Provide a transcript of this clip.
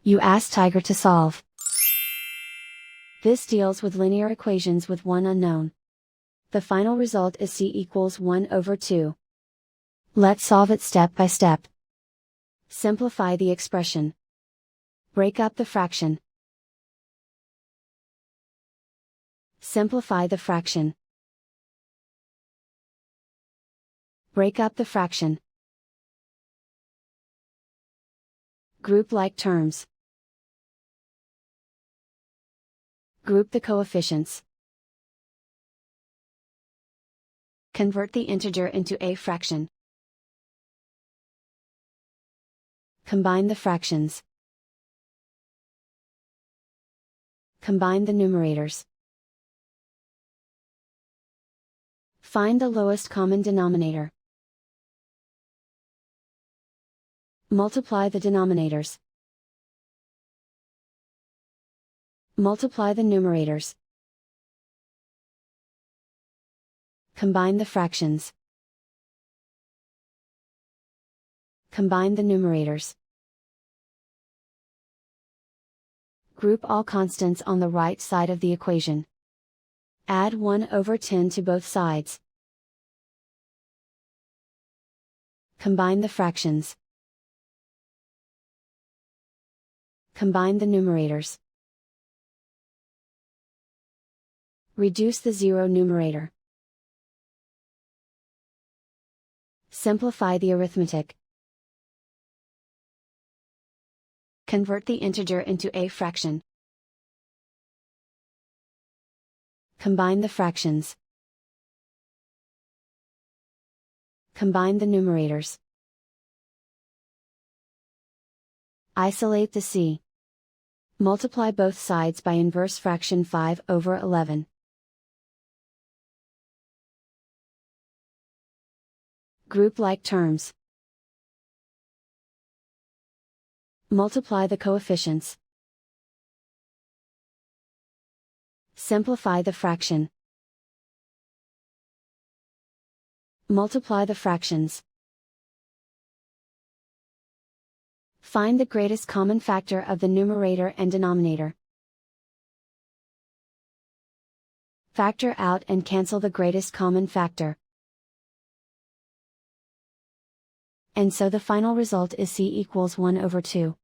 You ask Tiger to solve. This deals with linear equations with one unknown. The final result is c equals 1 over 2. Let's solve it step by step. Simplify the expression. Break up the fraction. Simplify the fraction. Break up the fraction. Group like terms. Group the coefficients. Convert the integer into a fraction. Combine the fractions. Combine the numerators. Find the lowest common denominator. Multiply the denominators. Multiply the numerators. Combine the fractions. Combine the numerators. Group all constants on the right side of the equation. Add 1 over 10 to both sides. Combine the fractions. Combine the numerators. Reduce the zero numerator. Simplify the arithmetic. Convert the integer into a fraction. Combine the fractions. Combine the numerators. Isolate the c. Multiply both sides by inverse fraction 5 over 11. Group like terms. Multiply the coefficients. Simplify the fraction. Multiply the fractions. Find the greatest common factor of the numerator and denominator. Factor out and cancel the greatest common factor. And so the final result is c equals 1 over 2.